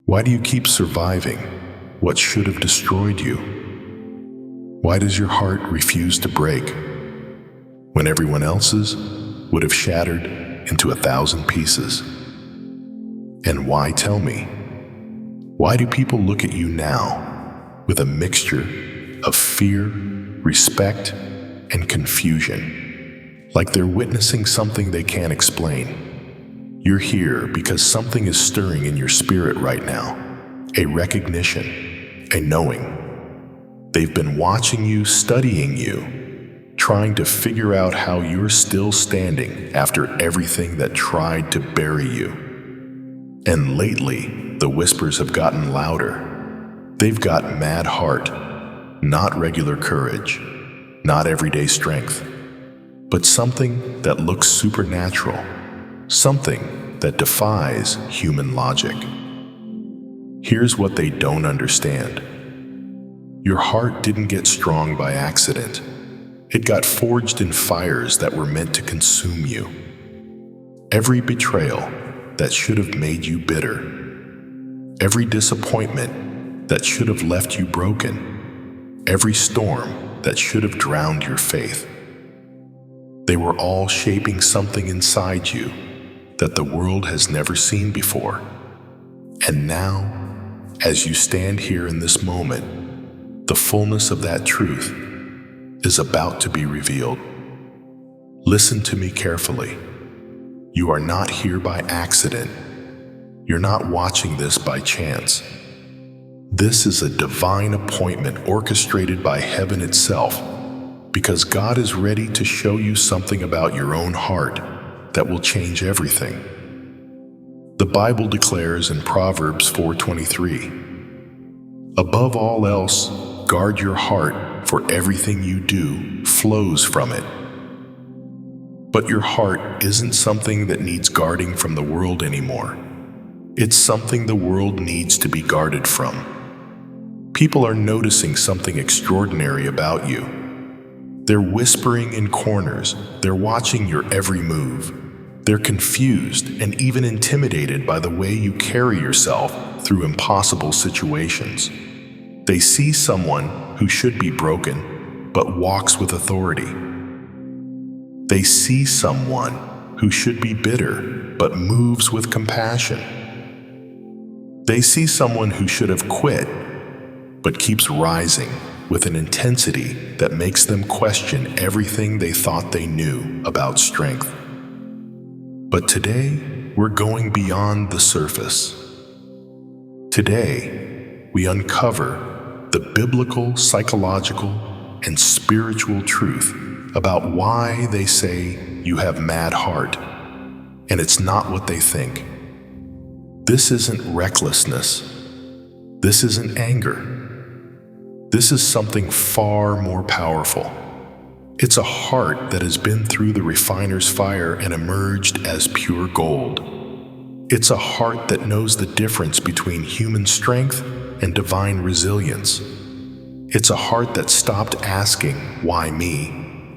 Why do you keep surviving what should have destroyed you? Why does your heart refuse to break when everyone else's would have shattered into 1,000 pieces? And why, tell me, why do people look at you now with a mixture of fear, respect, and confusion, like they're witnessing something they can't explain? You're here because something is stirring in your spirit right now, a recognition, a knowing. They've been watching you, studying you, trying to figure out how you're still standing after everything that tried to bury you. And lately, the whispers have gotten louder. They've got mad heart, not regular courage, not everyday strength, but something that looks supernatural, something that defies human logic. Here's what they don't understand. Your heart didn't get strong by accident. It got forged in fires that were meant to consume you. Every betrayal that should have made you bitter, every disappointment that should have left you broken, every storm that should have drowned your faith, they were all shaping something inside you that the world has never seen before. And now, as you stand here in this moment, the fullness of that truth is about to be revealed. Listen to me carefully. You are not here by accident. You're not watching this by chance. This is a divine appointment orchestrated by heaven itself, because God is ready to show you something about your own heart that will change everything. The Bible declares in Proverbs 4:23, "Above all else, guard your heart, for everything you do flows from it." But your heart isn't something that needs guarding from the world anymore. It's something the world needs to be guarded from. People are noticing something extraordinary about you. They're whispering in corners. They're watching your every move. They're confused and even intimidated by the way you carry yourself through impossible situations. They see someone who should be broken, but walks with authority. They see someone who should be bitter, but moves with compassion. They see someone who should have quit, but keeps rising with an intensity that makes them question everything they thought they knew about strength. But today, we're going beyond the surface. Today, we uncover the biblical, psychological, and spiritual truth about why they say you have mad heart, and it's not what they think. This isn't recklessness. This isn't anger. This is something far more powerful. It's a heart that has been through the refiner's fire and emerged as pure gold. It's a heart that knows the difference between human strength and divine resilience. It's a heart that stopped asking, "Why me?"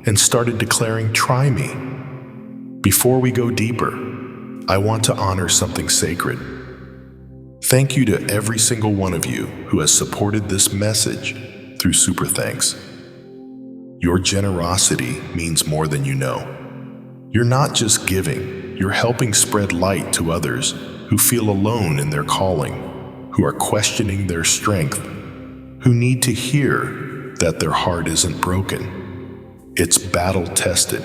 and started declaring, "Try me." Before we go deeper, I want to honor something sacred. Thank you to every single one of you who has supported this message through Super Thanks. Your generosity means more than you know. You're not just giving, you're helping spread light to others who feel alone in their calling, who are questioning their strength, who need to hear that their heart isn't broken. It's battle-tested.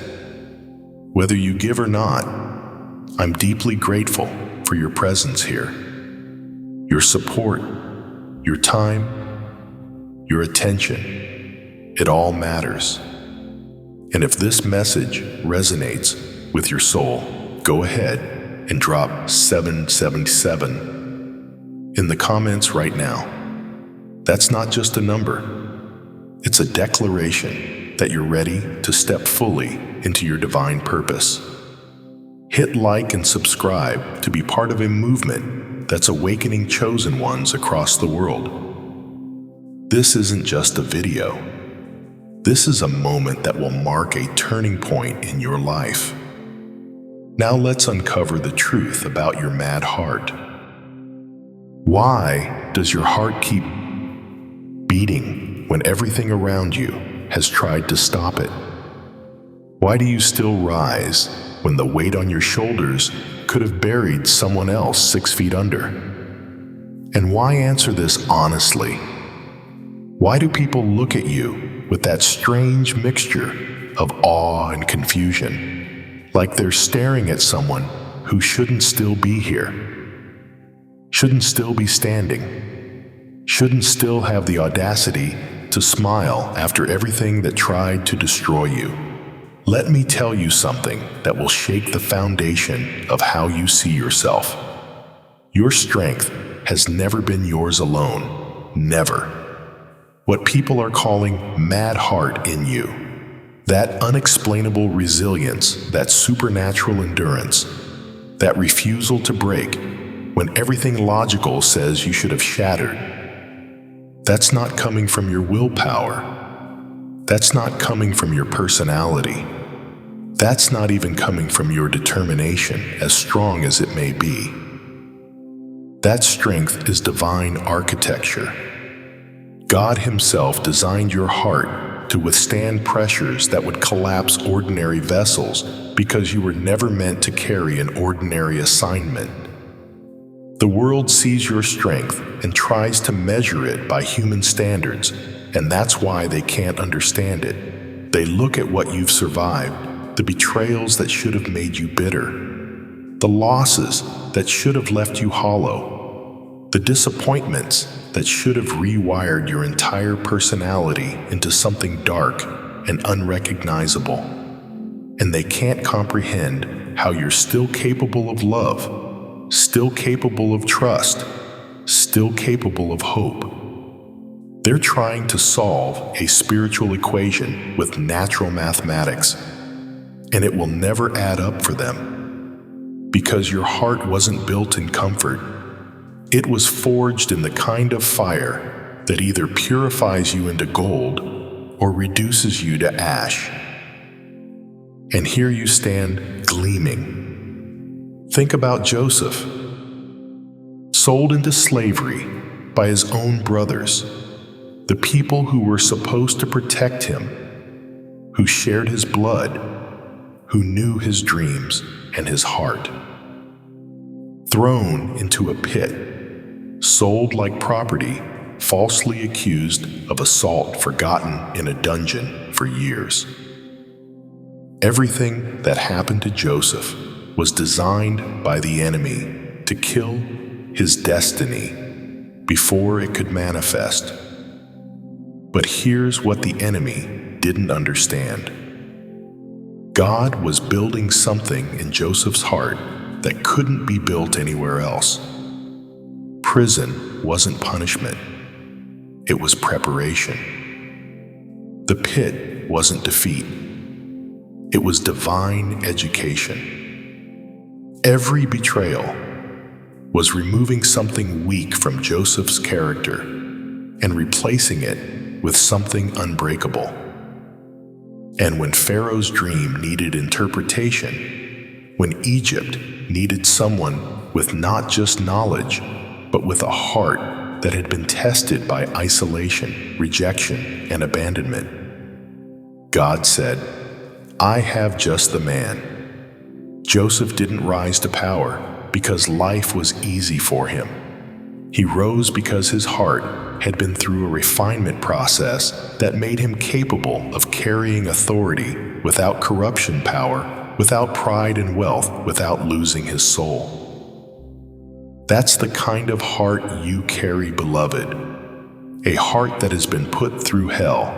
Whether you give or not, I'm deeply grateful for your presence here. Your support, your time, your attention, it all matters. And if this message resonates with your soul, go ahead and drop 777 in the comments right now. That's not just a number. It's a declaration that you're ready to step fully into your divine purpose. Hit like and subscribe to be part of a movement that's awakening chosen ones across the world. This isn't just a video. This is a moment that will mark a turning point in your life. Now let's uncover the truth about your mad heart. Why does your heart keep beating when everything around you has tried to stop it? Why do you still rise when the weight on your shoulders could have buried someone else 6 feet under? And why answer this honestly? Why do people look at you with that strange mixture of awe and confusion, like they're staring at someone who shouldn't still be here, shouldn't still be standing, shouldn't still have the audacity to smile after everything that tried to destroy you? Let me tell you something that will shake the foundation of how you see yourself. Your strength has never been yours alone. Never. What people are calling mad heart in you, that unexplainable resilience, that supernatural endurance, that refusal to break when everything logical says you should have shattered, that's not coming from your willpower. That's not coming from your personality. That's not even coming from your determination, as strong as it may be. That strength is divine architecture. God Himself designed your heart to withstand pressures that would collapse ordinary vessels because you were never meant to carry an ordinary assignment. The world sees your strength and tries to measure it by human standards, and that's why they can't understand it. They look at what you've survived, the betrayals that should have made you bitter, the losses that should have left you hollow, the disappointments that should have rewired your entire personality into something dark and unrecognizable. And they can't comprehend how you're still capable of love, still capable of trust, still capable of hope. They're trying to solve a spiritual equation with natural mathematics, and it will never add up for them, because your heart wasn't built in comfort. It was forged in the kind of fire that either purifies you into gold or reduces you to ash. And here you stand gleaming. Think about Joseph, sold into slavery by his own brothers, the people who were supposed to protect him, who shared his blood, who knew his dreams and his heart. Thrown into a pit, sold like property, falsely accused of assault, forgotten in a dungeon for years. Everything that happened to Joseph was designed by the enemy to kill his destiny before it could manifest. But here's what the enemy didn't understand. God was building something in Joseph's heart that couldn't be built anywhere else. Prison wasn't punishment. It was preparation. The pit wasn't defeat. It was divine education. Every betrayal was removing something weak from Joseph's character and replacing it with something unbreakable. And when Pharaoh's dream needed interpretation, when Egypt needed someone with not just knowledge, but with a heart that had been tested by isolation, rejection, and abandonment, God said, "I have just the man." Joseph didn't rise to power because life was easy for him. He rose because his heart had been through a refinement process that made him capable of carrying authority without corruption power, without pride and wealth, without losing his soul. That's the kind of heart you carry, beloved. A heart that has been put through hell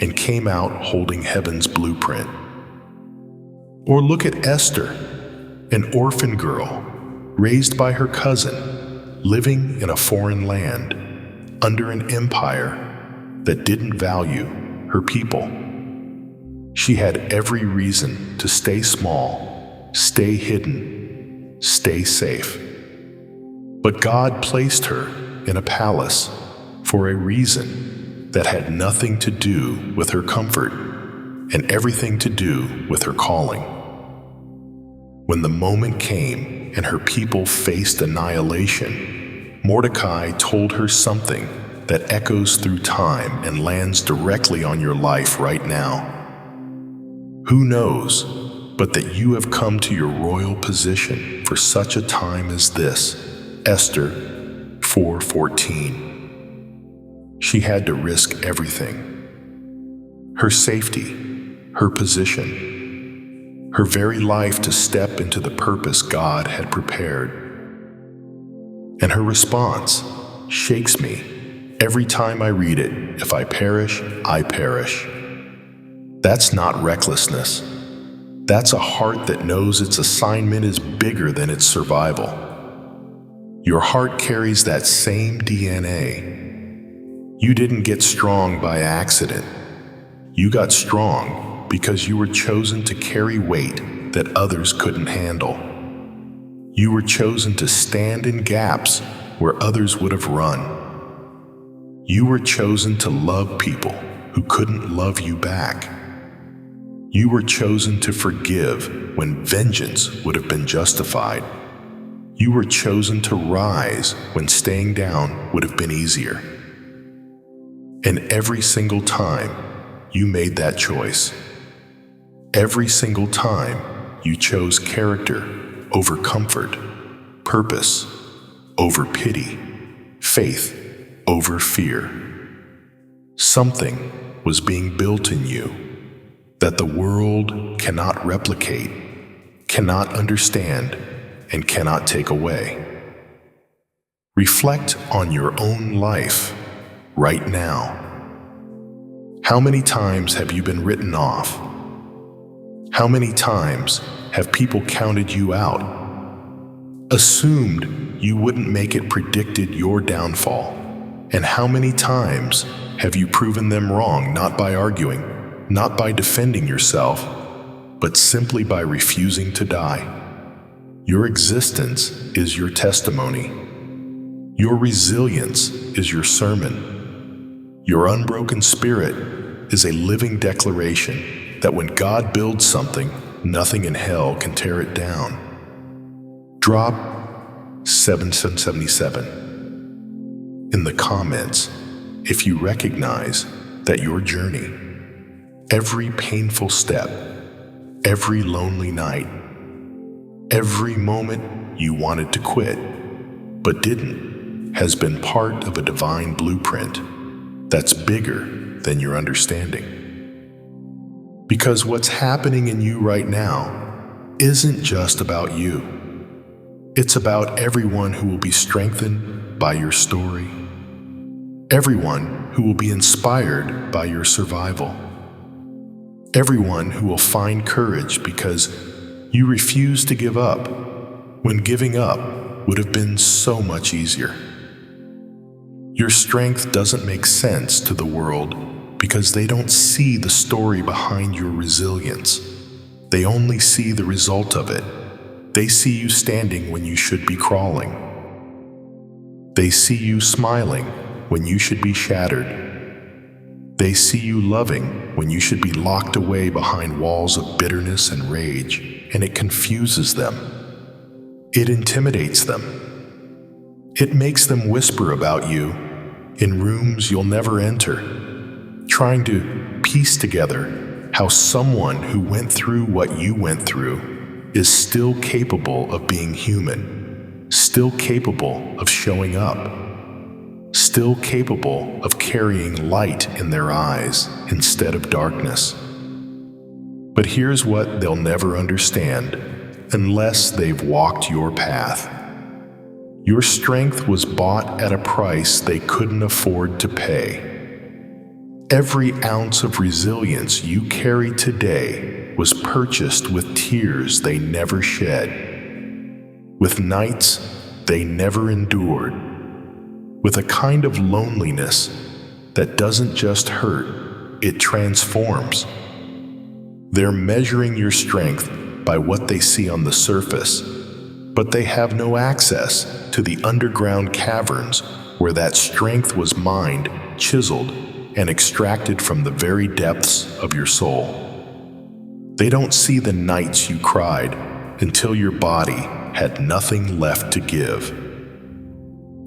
and came out holding heaven's blueprint. Or look at Esther, an orphan girl raised by her cousin, living in a foreign land, under an empire that didn't value her people. She had every reason to stay small, stay hidden, stay safe. But God placed her in a palace for a reason that had nothing to do with her comfort and everything to do with her calling. When the moment came and her people faced annihilation, Mordecai told her something that echoes through time and lands directly on your life right now. Who knows but that you have come to your royal position for such a time as this? Esther 4:14. She had to risk everything. Her safety, her position, her very life to step into the purpose God had prepared. And her response shakes me every time I read it. If I perish, I perish. That's not recklessness. That's a heart that knows its assignment is bigger than its survival. Your heart carries that same DNA. You didn't get strong by accident. You got strong because you were chosen to carry weight that others couldn't handle. You were chosen to stand in gaps where others would have run. You were chosen to love people who couldn't love you back. You were chosen to forgive when vengeance would have been justified. You were chosen to rise when staying down would have been easier. And every single time you made that choice, every single time you chose character over comfort, purpose over pity, faith over fear, something was being built in you that the world cannot replicate, cannot understand, and cannot take away. Reflect on your own life right now. How many times have you been written off? How many times have people counted you out, assumed you wouldn't make it, predicted your downfall? And how many times have you proven them wrong, not by arguing, not by defending yourself, but simply by refusing to die? Your existence is your testimony. Your resilience is your sermon. Your unbroken spirit is a living declaration that when God builds something, nothing in hell can tear it down. Drop 777 in the comments if you recognize that your journey, every painful step, every lonely night, every moment you wanted to quit but didn't, has been part of a divine blueprint that's bigger than your understanding. Because what's happening in you right now isn't just about you. It's about everyone who will be strengthened by your story, everyone who will be inspired by your survival, everyone who will find courage because you refuse to give up when giving up would have been so much easier. Your strength doesn't make sense to the world because they don't see the story behind your resilience. They only see the result of it. They see you standing when you should be crawling. They see you smiling when you should be shattered. They see you loving when you should be locked away behind walls of bitterness and rage, and it confuses them. It intimidates them. It makes them whisper about you in rooms you'll never enter, trying to piece together how someone who went through what you went through is still capable of being human, still capable of showing up, still capable of carrying light in their eyes instead of darkness. But here's what they'll never understand unless they've walked your path. Your strength was bought at a price they couldn't afford to pay. Every ounce of resilience you carry today was purchased with tears they never shed, with nights they never endured, with a kind of loneliness that doesn't just hurt, it transforms. They're measuring your strength by what they see on the surface, but they have no access to the underground caverns where that strength was mined, chiseled, and extracted from the very depths of your soul. They don't see the nights you cried until your body had nothing left to give.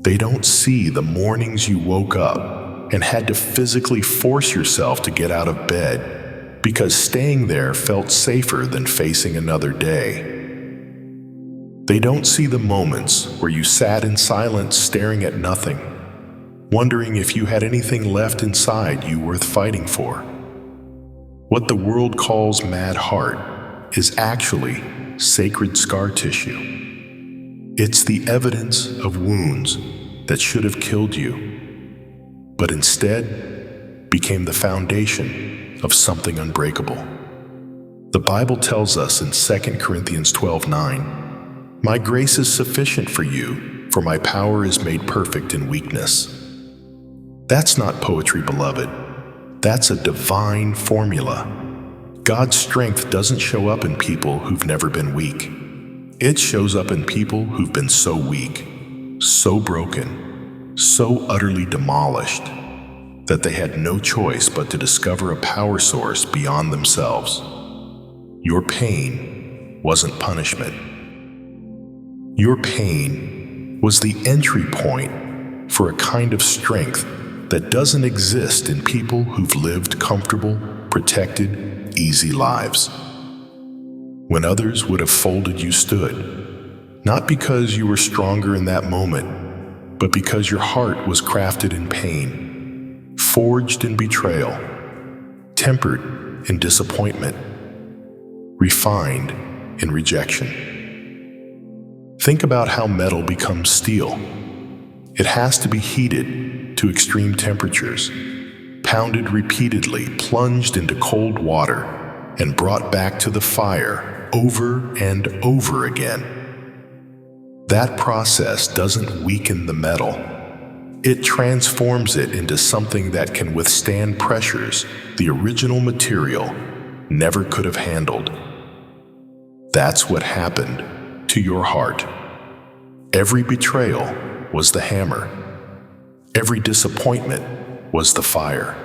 They don't see the mornings you woke up and had to physically force yourself to get out of bed because staying there felt safer than facing another day. They don't see the moments where you sat in silence staring at nothing, wondering if you had anything left inside you worth fighting for. What the world calls mad heart is actually sacred scar tissue. It's the evidence of wounds that should have killed you, but instead became the foundation of something unbreakable. The Bible tells us in 2 Corinthians 12:9, "My grace is sufficient for you, for my power is made perfect in weakness." That's not poetry, beloved. That's a divine formula. God's strength doesn't show up in people who've never been weak. It shows up in people who've been so weak, so broken, so utterly demolished, that they had no choice but to discover a power source beyond themselves. Your pain wasn't punishment. Your pain was the entry point for a kind of strength that doesn't exist in people who've lived comfortable, protected, easy lives. When others would have folded, you stood, not because you were stronger in that moment, but because your heart was crafted in pain, forged in betrayal, tempered in disappointment, refined in rejection. Think about how metal becomes steel. It has to be heated to extreme temperatures, pounded repeatedly, plunged into cold water, and brought back to the fire over and over again. That process doesn't weaken the metal. It transforms it into something that can withstand pressures the original material never could have handled. That's what happened to your heart. Every betrayal was the hammer. Every disappointment was the fire.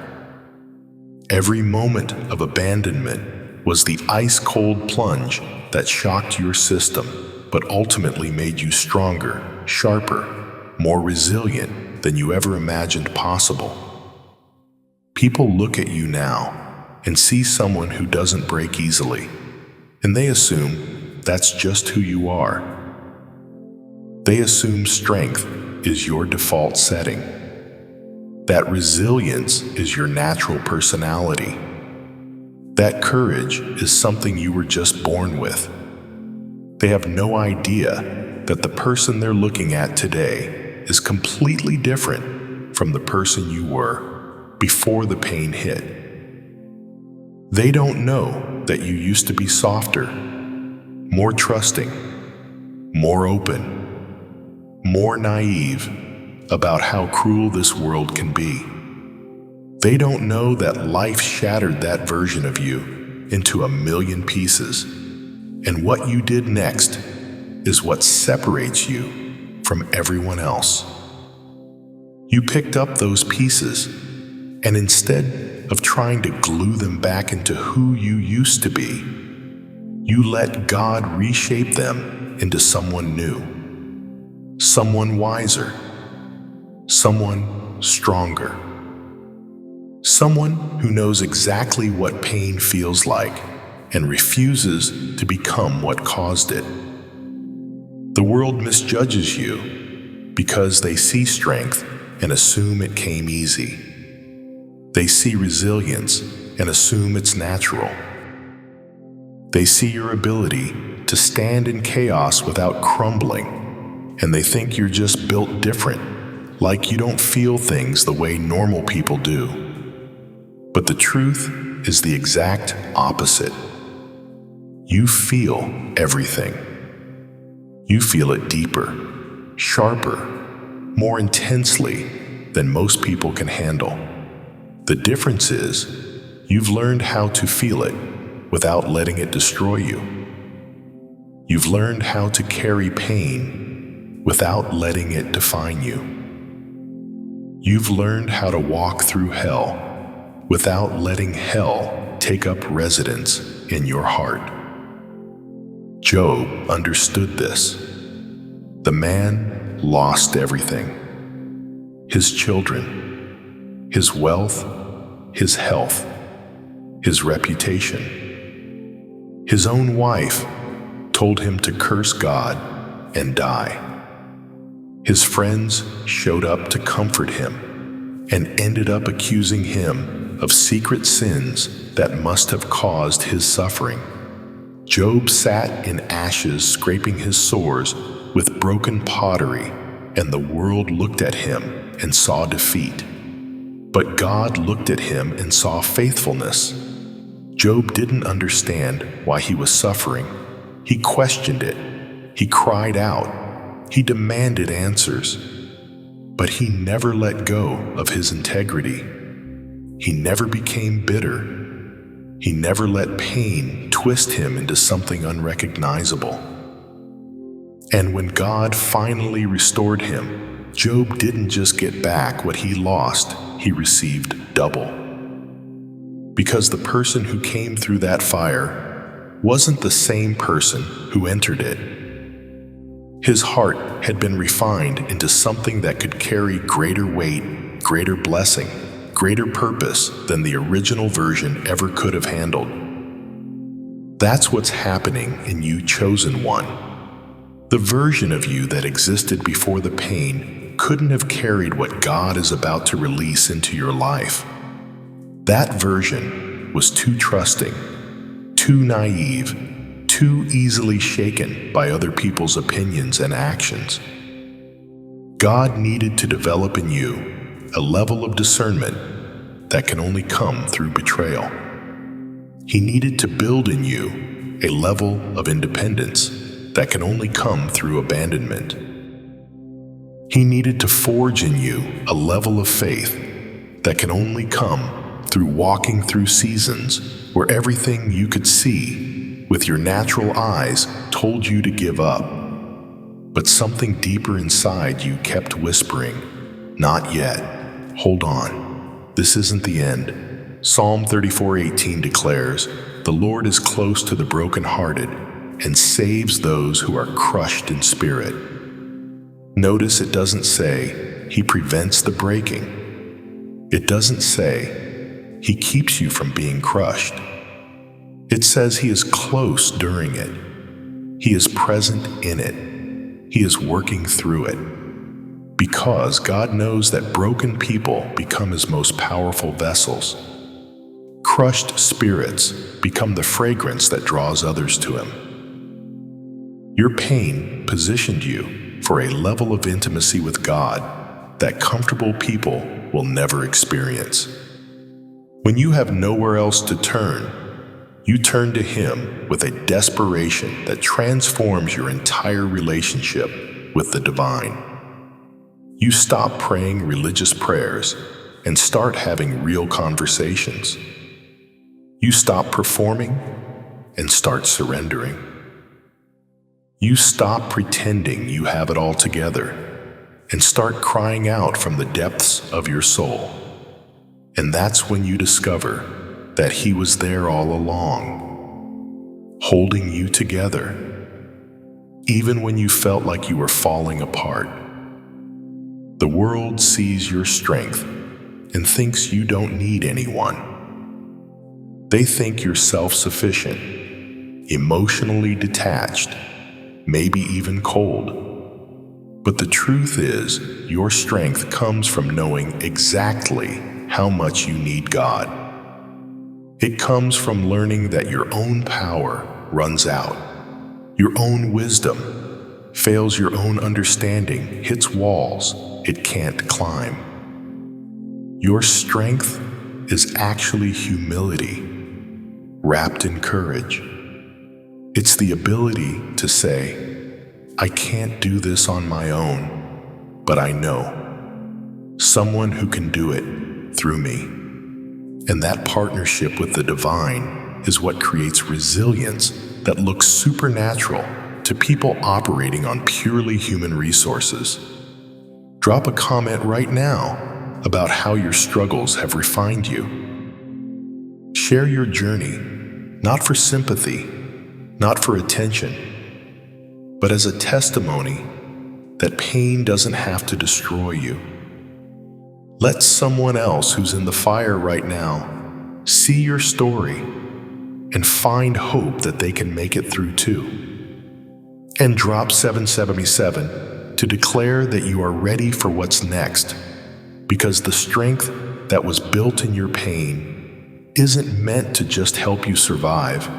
Every moment of abandonment was the ice-cold plunge that shocked your system, but ultimately made you stronger, sharper, more resilient than you ever imagined possible. People look at you now and see someone who doesn't break easily, and they assume that's just who you are. They assume strength is your default setting, that resilience is your natural personality, that courage is something you were just born with. They have no idea that the person they're looking at today is completely different from the person you were before the pain hit. They don't know that you used to be softer, more trusting, more open, more naive about how cruel this world can be. They don't know that life shattered that version of you into a million pieces, and what you did next is what separates you from everyone else. You picked up those pieces, and instead of trying to glue them back into who you used to be, you let God reshape them into someone new, someone wiser, someone stronger. Someone who knows exactly what pain feels like and refuses to become what caused it. The world misjudges you because they see strength and assume it came easy. They see resilience and assume it's natural. They see your ability to stand in chaos without crumbling, and they think you're just built different, like you don't feel things the way normal people do. But the truth is the exact opposite. You feel everything. You feel it deeper, sharper, more intensely than most people can handle. The difference is, you've learned how to feel it without letting it destroy you. You've learned how to carry pain without letting it define you. You've learned how to walk through hell without letting hell take up residence in your heart. Job understood this. The man lost everything. his children, his wealth, his health, his reputation. His own wife told him to curse God and die. His friends showed up to comfort him and ended up accusing him of secret sins that must have caused his suffering. Job sat in ashes, scraping his sores with broken pottery, and the world looked at him and saw defeat. But God looked at him and saw faithfulness. Job didn't understand why he was suffering. He questioned it. He cried out. He demanded answers. But he never let go of his integrity. He never became bitter. He never let pain twist him into something unrecognizable. And when God finally restored him, Job didn't just get back what he lost, he received double. Because the person who came through that fire wasn't the same person who entered it. His heart had been refined into something that could carry greater weight, greater blessing, greater purpose than the original version ever could have handled. That's what's happening in you, chosen one. The version of you that existed before the pain couldn't have carried what God is about to release into your life. That version was too trusting, too naive, too easily shaken by other people's opinions and actions. God needed to develop in you a level of discernment that can only come through betrayal. He needed to build in you a level of independence that can only come through abandonment. He needed to forge in you a level of faith that can only come through walking through seasons where everything you could see with your natural eyes told you to give up. But something deeper inside you kept whispering, "Not yet. Hold on. This isn't the end." Psalm 34:18 declares, "The Lord is close to the brokenhearted and saves those who are crushed in spirit." Notice it doesn't say He prevents the breaking. It doesn't say He keeps you from being crushed. It says He is close during it. He is present in it. He is working through it. Because God knows that broken people become His most powerful vessels. Crushed spirits become the fragrance that draws others to Him. Your pain positioned you for a level of intimacy with God that comfortable people will never experience. When you have nowhere else to turn, you turn to Him with a desperation that transforms your entire relationship with the divine. You stop praying religious prayers and start having real conversations. You stop performing and start surrendering. You stop pretending you have it all together and start crying out from the depths of your soul. And that's when you discover that He was there all along, holding you together, even when you felt like you were falling apart. The world sees your strength and thinks you don't need anyone. They think you're self-sufficient, emotionally detached, maybe even cold. But the truth is, your strength comes from knowing exactly how much you need God. It comes from learning that your own power runs out, your own wisdom fails, your own understanding hits walls it can't climb. Your strength is actually humility, wrapped in courage. It's the ability to say, "I can't do this on my own, but I know someone who can do it through me." And that partnership with the divine is what creates resilience that looks supernatural to people operating on purely human resources. Drop a comment right now about how your struggles have refined you. Share your journey, not for sympathy, not for attention, but as a testimony that pain doesn't have to destroy you. Let someone else who's in the fire right now see your story and find hope that they can make it through too. And drop 777 to declare that you are ready for what's next, because the strength that was built in your pain isn't meant to just help you survive.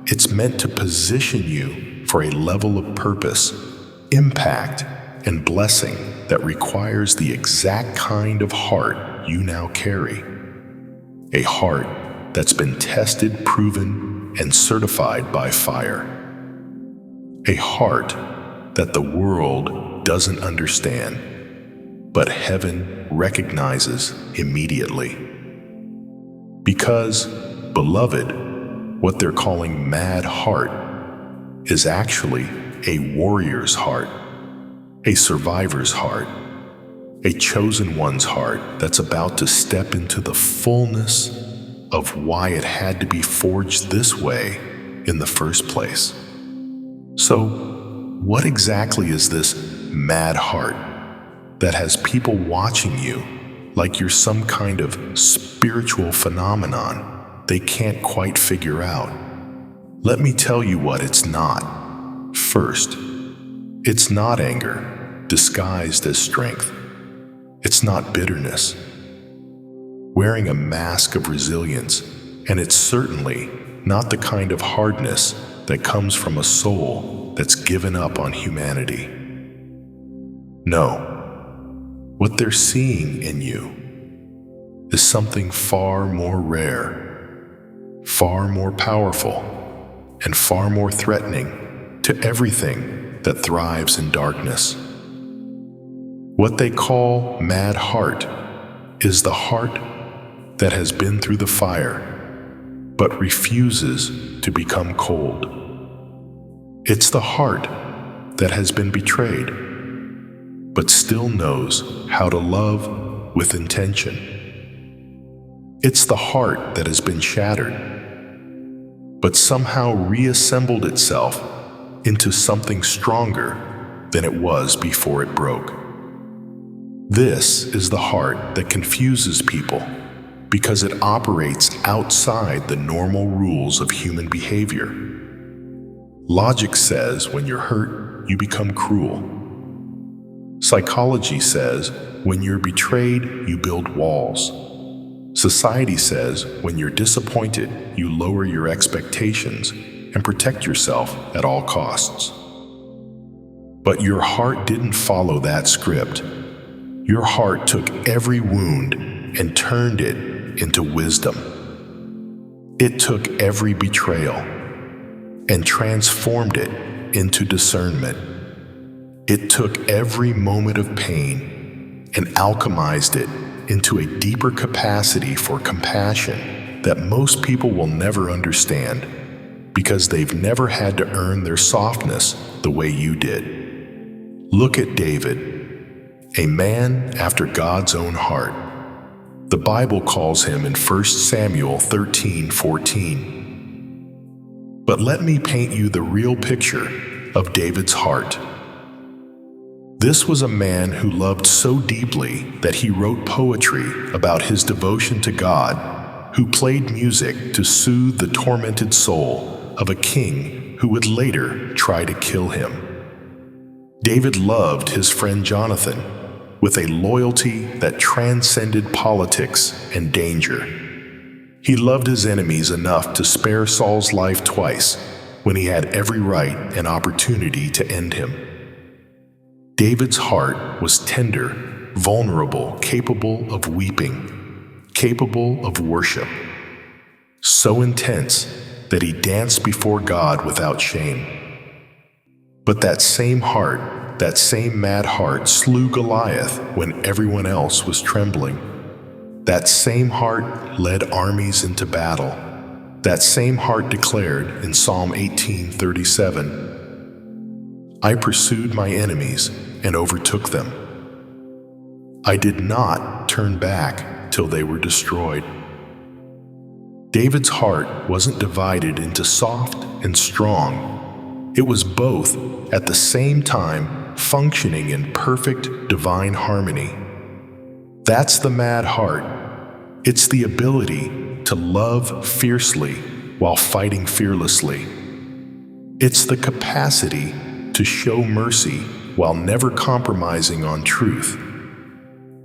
It's meant to position you for a level of purpose, impact, and blessing that requires the exact kind of heart you now carry. A heart that's been tested, proven, and certified by fire. A heart that the world doesn't understand, but heaven recognizes immediately. Because, beloved, what they're calling mad heart is actually a warrior's heart, a survivor's heart, a chosen one's heart that's about to step into the fullness of why it had to be forged this way in the first place. So, what exactly is this mad heart that has people watching you like you're some kind of spiritual phenomenon they can't quite figure out? Let me tell you what it's not. First, it's not anger disguised as strength. It's not bitterness wearing a mask of resilience, and it's certainly not the kind of hardness that comes from a soul that's given up on humanity. No, what they're seeing in you is something far more rare, far more powerful, and far more threatening to everything that thrives in darkness. What they call mad heart is the heart that has been through the fire, but refuses to become cold. It's the heart that has been betrayed, but still knows how to love with intention. It's the heart that has been shattered, but somehow reassembled itself into something stronger than it was before it broke. This is the heart that confuses people because it operates outside the normal rules of human behavior. Logic says when you're hurt, you become cruel. Psychology says when you're betrayed, you build walls. Society says when you're disappointed, you lower your expectations and protect yourself at all costs. But your heart didn't follow that script. Your heart took every wound and turned it into wisdom. It took every betrayal and transformed it into discernment. It took every moment of pain and alchemized it into a deeper capacity for compassion that most people will never understand because they've never had to earn their softness the way you did. Look at David, a man after God's own heart. The Bible calls him in 1 Samuel 13:14. But let me paint you the real picture of David's heart. This was a man who loved so deeply that he wrote poetry about his devotion to God, who played music to soothe the tormented soul of a king who would later try to kill him. David loved his friend Jonathan with a loyalty that transcended politics and danger. He loved his enemies enough to spare Saul's life twice when he had every right and opportunity to end him. David's heart was tender, vulnerable, capable of weeping, capable of worship, so intense that he danced before God without shame. But that same heart, that same mad heart slew Goliath when everyone else was trembling. That same heart led armies into battle. That same heart declared in Psalm 18:37, I pursued my enemies and overtook them. I did not turn back till they were destroyed. David's heart wasn't divided into soft and strong. It was both at the same time functioning in perfect divine harmony. That's the mad heart. It's the ability to love fiercely while fighting fearlessly. It's the capacity to show mercy while never compromising on truth.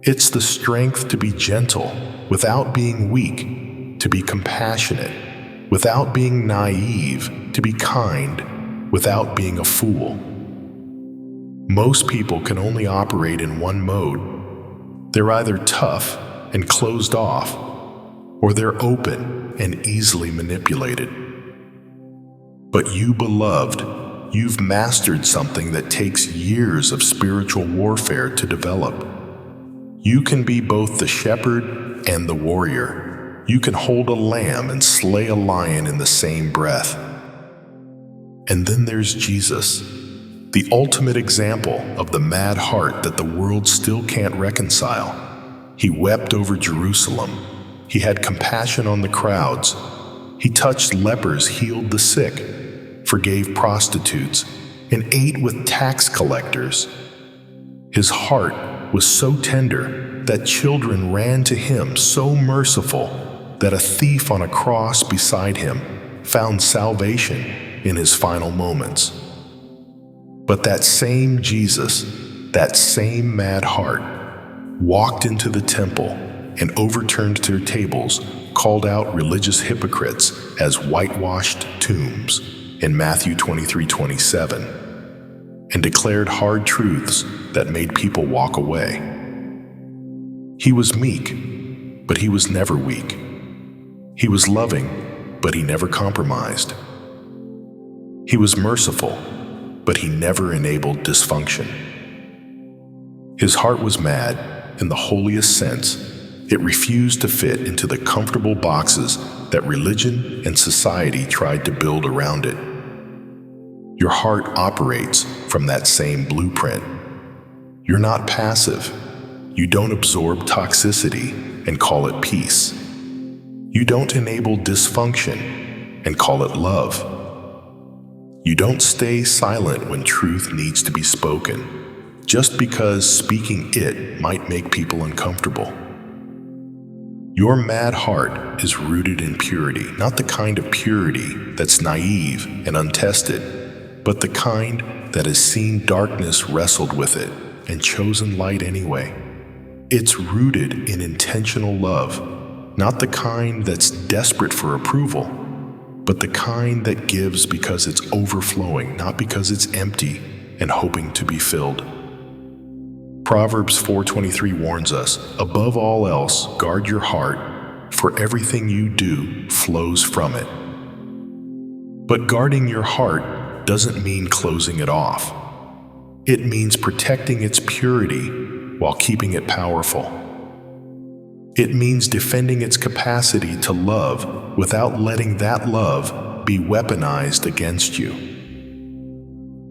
It's the strength to be gentle without being weak, to be compassionate without being naive, to be kind without being a fool. Most people can only operate in one mode. They're either tough and closed off, or they're open and easily manipulated. But you, beloved, you've mastered something that takes years of spiritual warfare to develop. You can be both the shepherd and the warrior. You can hold a lamb and slay a lion in the same breath. And then there's Jesus, the ultimate example of the mad heart that the world still can't reconcile. He wept over Jerusalem. He had compassion on the crowds. He touched lepers, healed the sick, forgave prostitutes, and ate with tax collectors. His heart was so tender that children ran to him, so merciful that a thief on a cross beside him found salvation in his final moments. But that same Jesus, that same mad heart, walked into the temple and overturned their tables, called out religious hypocrites as whitewashed tombs in Matthew 23:27, and declared hard truths that made people walk away. He was meek, but he was never weak. He was loving, but he never compromised. He was merciful, but he never enabled dysfunction. His heart was mad in the holiest sense. It refused to fit into the comfortable boxes that religion and society tried to build around it. Your heart operates from that same blueprint. You're not passive. You don't absorb toxicity and call it peace. You don't enable dysfunction and call it love. You don't stay silent when truth needs to be spoken, just because speaking it might make people uncomfortable. Your mad heart is rooted in purity, not the kind of purity that's naive and untested, but the kind that has seen darkness, wrestled with it, and chosen light anyway. It's rooted in intentional love, not the kind that's desperate for approval, but the kind that gives because it's overflowing, not because it's empty and hoping to be filled. Proverbs 4:23 warns us, above all else, guard your heart, for everything you do flows from it. But guarding your heart doesn't mean closing it off. It means protecting its purity while keeping it powerful. It means defending its capacity to love without letting that love be weaponized against you.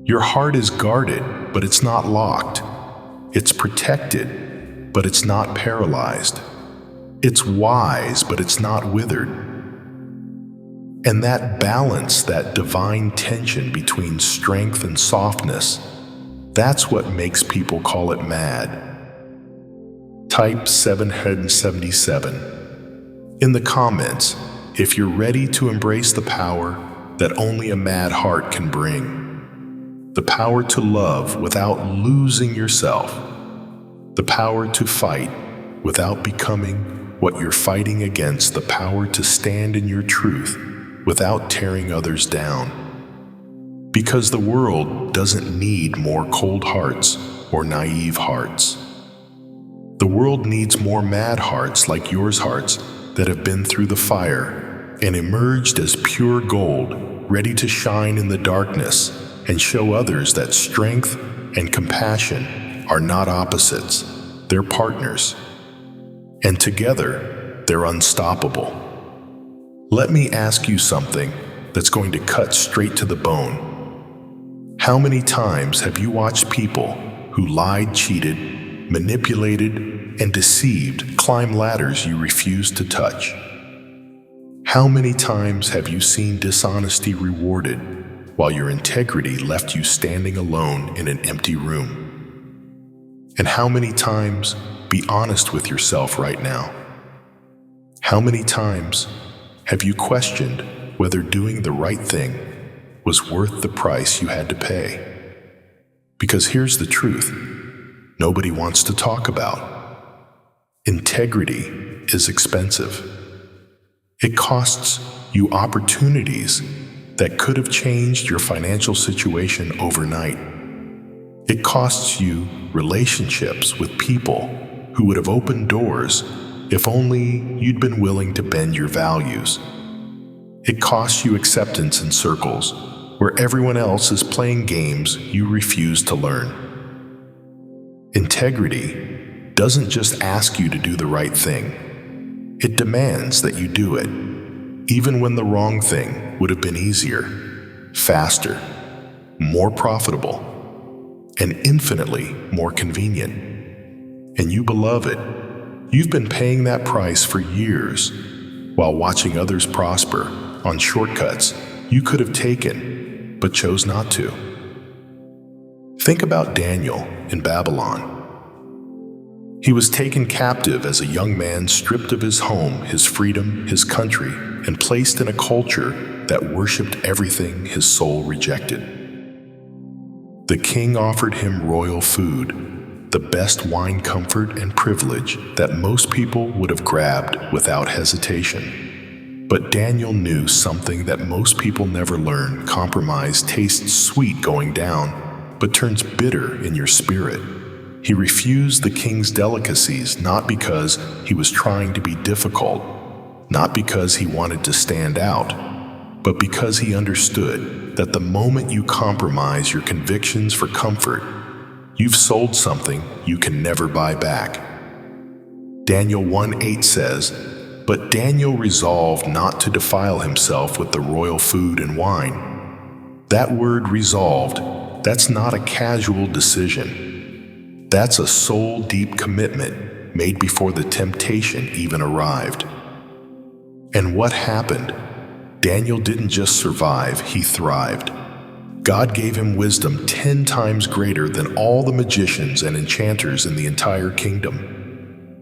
Your heart is guarded, but it's not locked. It's protected, but it's not paralyzed. It's wise, but it's not withered. And that balance, that divine tension between strength and softness, that's what makes people call it mad. Type 777 in the comments if you're ready to embrace the power that only a mad heart can bring. The power to love without losing yourself. The power to fight without becoming what you're fighting against. The power to stand in your truth without tearing others down. Because the world doesn't need more cold hearts or naive hearts. The world needs more mad hearts like yours hearts that have been through the fire and emerged as pure gold, ready to shine in the darkness and show others that strength and compassion are not opposites, they're partners. And together, they're unstoppable. Let me ask you something that's going to cut straight to the bone. How many times have you watched people who lied, cheated, manipulated, and deceived climb ladders you refused to touch? How many times have you seen dishonesty rewarded while your integrity left you standing alone in an empty room? And how many times be honest with yourself right now. How many times have you questioned whether doing the right thing was worth the price you had to pay? Because here's the truth nobody wants to talk about. Integrity is expensive. It costs you opportunities that could have changed your financial situation overnight. It costs you relationships with people who would have opened doors if only you'd been willing to bend your values. It costs you acceptance in circles where everyone else is playing games you refuse to learn. Integrity doesn't just ask you to do the right thing. It demands that you do it, even when the wrong thing would have been easier, faster, more profitable, and infinitely more convenient. And you, beloved, you've been paying that price for years while watching others prosper on shortcuts you could have taken but chose not to. Think about Daniel in Babylon. He was taken captive as a young man, stripped of his home, his freedom, his country, and placed in a culture that worshipped everything his soul rejected. The king offered him royal food, the best wine, comfort, and privilege that most people would have grabbed without hesitation. But Daniel knew something that most people never learn. Compromise tastes sweet going down, but turns bitter in your spirit. He refused the king's delicacies not because he was trying to be difficult, not because he wanted to stand out, but because he understood that the moment you compromise your convictions for comfort, you've sold something you can never buy back. Daniel 1:8 says, "But Daniel resolved not to defile himself with the royal food and wine." That word resolved, that's not a casual decision. That's a soul-deep commitment made before the temptation even arrived. And what happened? Daniel didn't just survive, he thrived. God gave him wisdom 10 times greater than all the magicians and enchanters in the entire kingdom.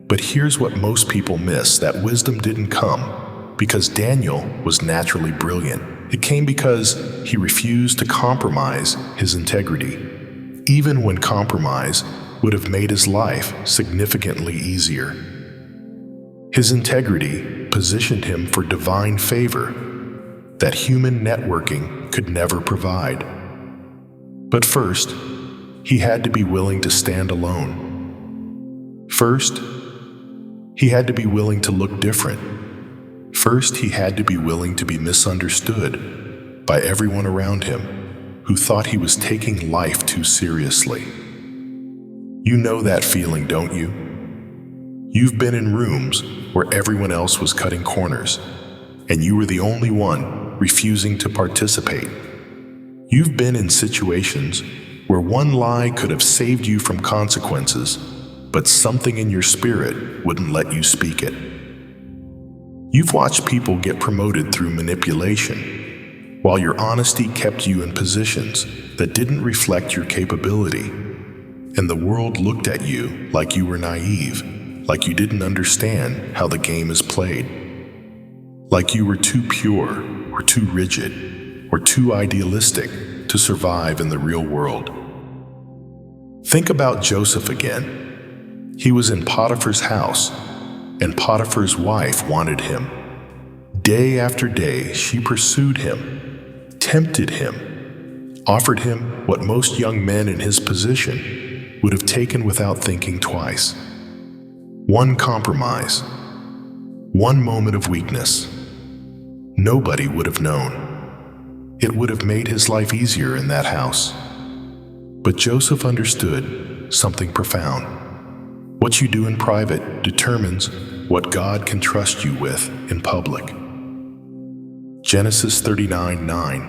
But here's what most people miss: that wisdom didn't come because Daniel was naturally brilliant. It came because he refused to compromise his integrity, even when compromise would have made his life significantly easier. His integrity positioned him for divine favor that human networking could never provide. But first, he had to be willing to stand alone. First, he had to be willing to look different. First, he had to be willing to be misunderstood by everyone around him who thought he was taking life too seriously. You know that feeling, don't you? You've been in rooms where everyone else was cutting corners, and you were the only one refusing to participate. You've been in situations where one lie could have saved you from consequences, but something in your spirit wouldn't let you speak it. You've watched people get promoted through manipulation, while your honesty kept you in positions that didn't reflect your capability. And the world looked at you like you were naive, like you didn't understand how the game is played, like you were too pure or too rigid or too idealistic to survive in the real world. Think about Joseph again. He was in Potiphar's house, and Potiphar's wife wanted him. Day after day, she pursued him, tempted him, offered him what most young men in his position would have taken without thinking twice. One compromise, one moment of weakness. Nobody would have known. It would have made his life easier in that house. But Joseph understood something profound. What you do in private determines what God can trust you with in public. Genesis 39:9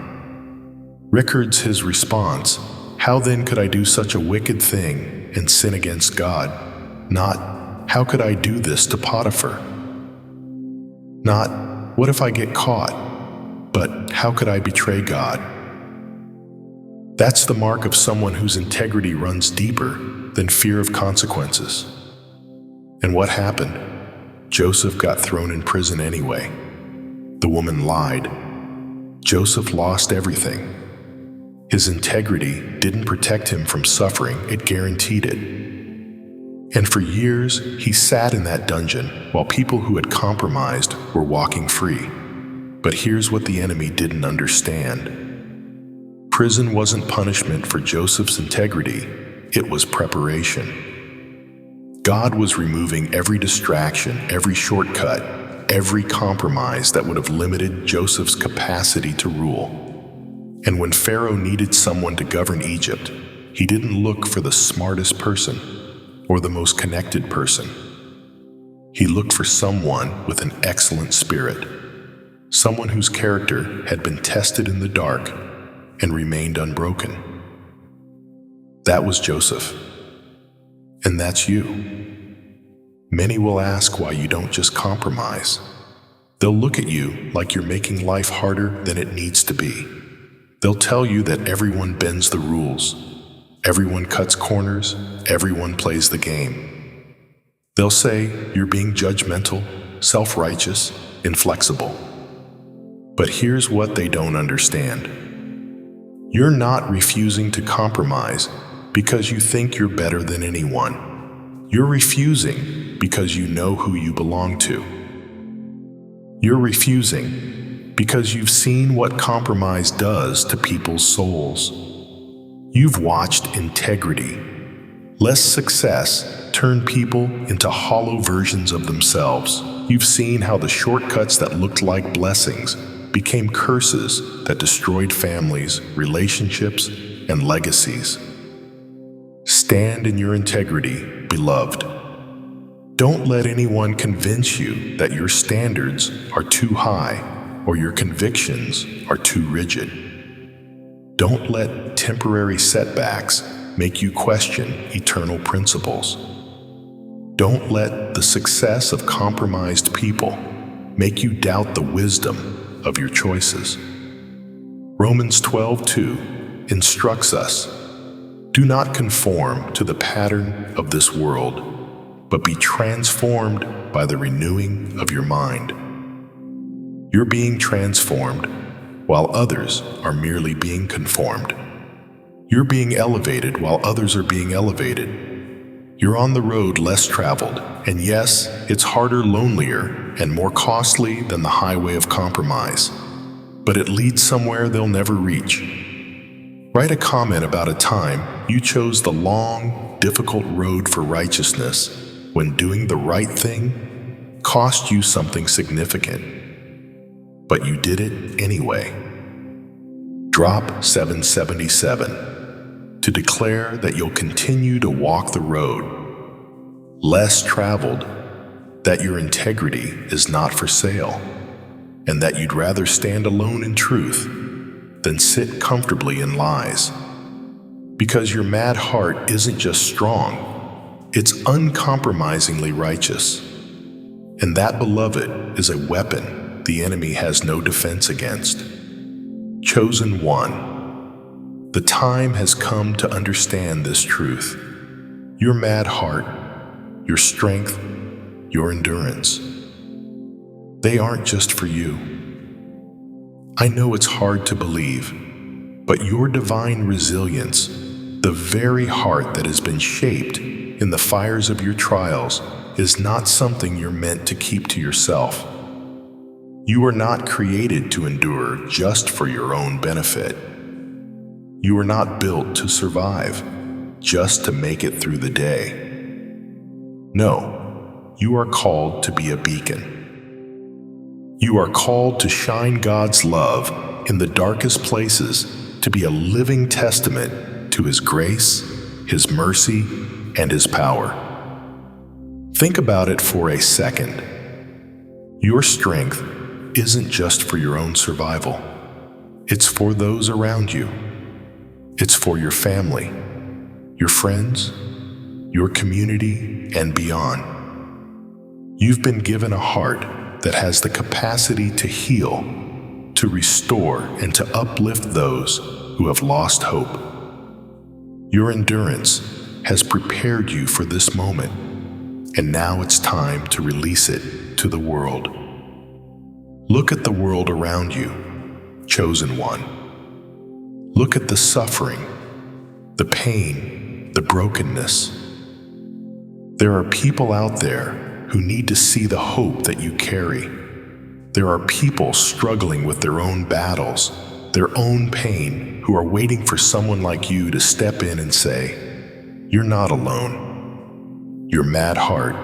records his response. How then could I do such a wicked thing and sin against God? Not, how could I do this to Potiphar? Not, what if I get caught? But how could I betray God? That's the mark of someone whose integrity runs deeper than fear of consequences. And what happened? Joseph got thrown in prison anyway. The woman lied. Joseph lost everything. His integrity didn't protect him from suffering, it guaranteed it. And for years, he sat in that dungeon while people who had compromised were walking free. But here's what the enemy didn't understand. Prison wasn't punishment for Joseph's integrity, it was preparation. God was removing every distraction, every shortcut, every compromise that would have limited Joseph's capacity to rule. And when Pharaoh needed someone to govern Egypt, he didn't look for the smartest person or the most connected person. He looked for someone with an excellent spirit, someone whose character had been tested in the dark and remained unbroken. That was Joseph. And that's you. Many will ask why you don't just compromise. They'll look at you like you're making life harder than it needs to be. They'll tell you that everyone bends the rules, everyone cuts corners, everyone plays the game. They'll say you're being judgmental, self-righteous, inflexible. But here's what they don't understand. You're not refusing to compromise because you think you're better than anyone. You're refusing because you know who you belong to. You're refusing because you've seen what compromise does to people's souls. You've watched integrity, less success, turn people into hollow versions of themselves. You've seen how the shortcuts that looked like blessings became curses that destroyed families, relationships, and legacies. Stand in your integrity, beloved. Don't let anyone convince you that your standards are too high or your convictions are too rigid. Don't let temporary setbacks make you question eternal principles. Don't let the success of compromised people make you doubt the wisdom of your choices. Romans 12:2 instructs us, "Do not conform to the pattern of this world, but be transformed by the renewing of your mind." You're being transformed while others are merely being conformed. You're being elevated while others are being elevated. You're on the road less traveled, and yes, it's harder, lonelier, and more costly than the highway of compromise, but it leads somewhere they'll never reach. Write a comment about a time you chose the long, difficult road for righteousness when doing the right thing cost you something significant, but you did it anyway. Drop 777 to declare that you'll continue to walk the road less traveled, that your integrity is not for sale, and that you'd rather stand alone in truth than sit comfortably in lies. Because your mad heart isn't just strong, it's uncompromisingly righteous. And that, beloved, is a weapon the enemy has no defense against. Chosen one, the time has come to understand this truth. Your mad heart, your strength, your endurance, they aren't just for you. I know it's hard to believe, but your divine resilience, the very heart that has been shaped in the fires of your trials, is not something you're meant to keep to yourself. You are not created to endure just for your own benefit. You are not built to survive just to make it through the day. No, you are called to be a beacon. You are called to shine God's love in the darkest places, to be a living testament to His grace, His mercy, and His power. Think about it for a second. Your strength isn't just for your own survival. It's for those around you. It's for your family, your friends, your community, and beyond. You've been given a heart that has the capacity to heal, to restore, and to uplift those who have lost hope. Your endurance has prepared you for this moment, and now it's time to release it to the world. Look at the world around you, chosen one. Look at the suffering, the pain, the brokenness. There are people out there who need to see the hope that you carry. There are people struggling with their own battles, their own pain, who are waiting for someone like you to step in and say, "You're not alone." Your mad heart,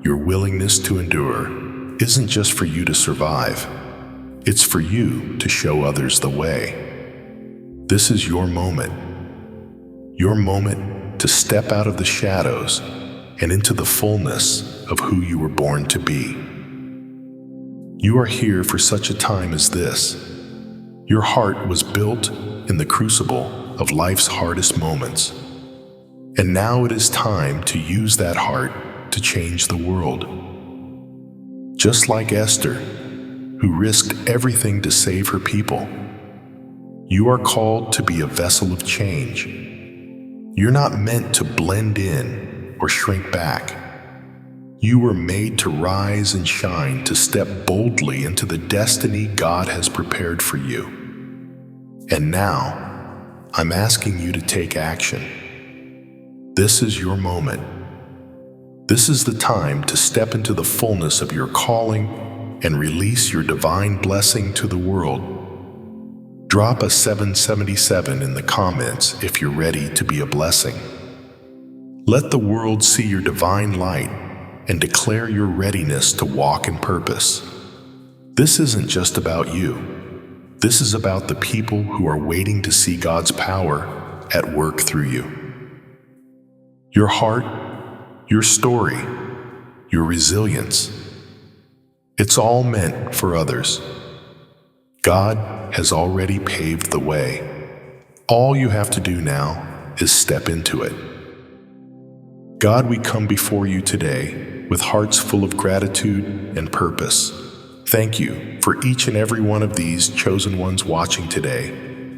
your willingness to endure, isn't just for you to survive. It's for you to show others the way. This is your moment to step out of the shadows and into the fullness of who you were born to be. You are here for such a time as this. Your heart was built in the crucible of life's hardest moments. And now it is time to use that heart to change the world. Just like Esther, who risked everything to save her people, you are called to be a vessel of change. You're not meant to blend in or shrink back. You were made to rise and shine, to step boldly into the destiny God has prepared for you. And now, I'm asking you to take action. This is your moment. This is the time to step into the fullness of your calling and release your divine blessing to the world. Drop a 777 in the comments if you're ready to be a blessing. Let the world see your divine light and declare your readiness to walk in purpose. This isn't just about you. This is about the people who are waiting to see God's power at work through you. Your heart, your story, your resilience, it's all meant for others. God has already paved the way. All you have to do now is step into it. God, we come before you today with hearts full of gratitude and purpose. Thank you for each and every one of these chosen ones watching today.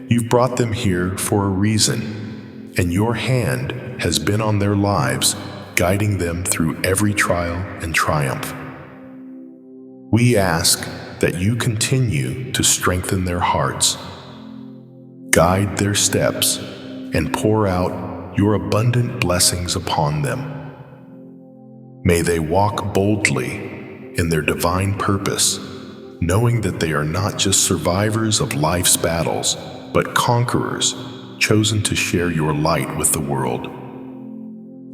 You've brought them here for a reason, and your hand has been on their lives, guiding them through every trial and triumph. We ask that you continue to strengthen their hearts, guide their steps, and pour out your abundant blessings upon them. May they walk boldly in their divine purpose, knowing that they are not just survivors of life's battles, but conquerors chosen to share your light with the world.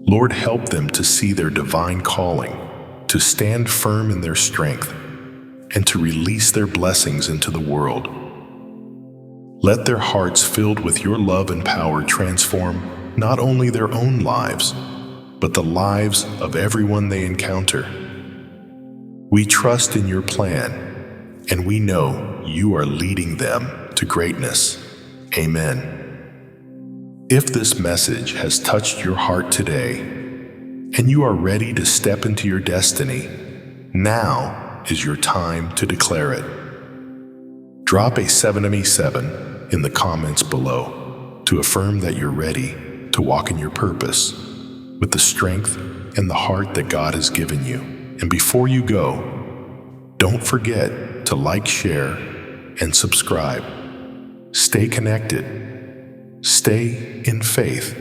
Lord, help them to see their divine calling, to stand firm in their strength, and to release their blessings into the world. Let their hearts filled with your love and power transform not only their own lives, but the lives of everyone they encounter. We trust in your plan, and we know you are leading them to greatness. Amen. If this message has touched your heart today, and you are ready to step into your destiny, now is your time to declare it. Drop a 777 in the comments below to affirm that you're ready to walk in your purpose with the strength and the heart that God has given you. And before you go, don't forget to like, share, and subscribe. Stay connected, stay in faith,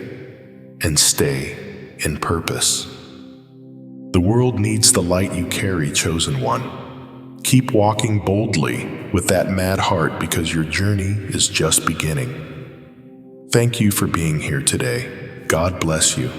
and stay in purpose. The world needs the light you carry, chosen one. Keep walking boldly with that mad heart, because your journey is just beginning. Thank you for being here today. God bless you.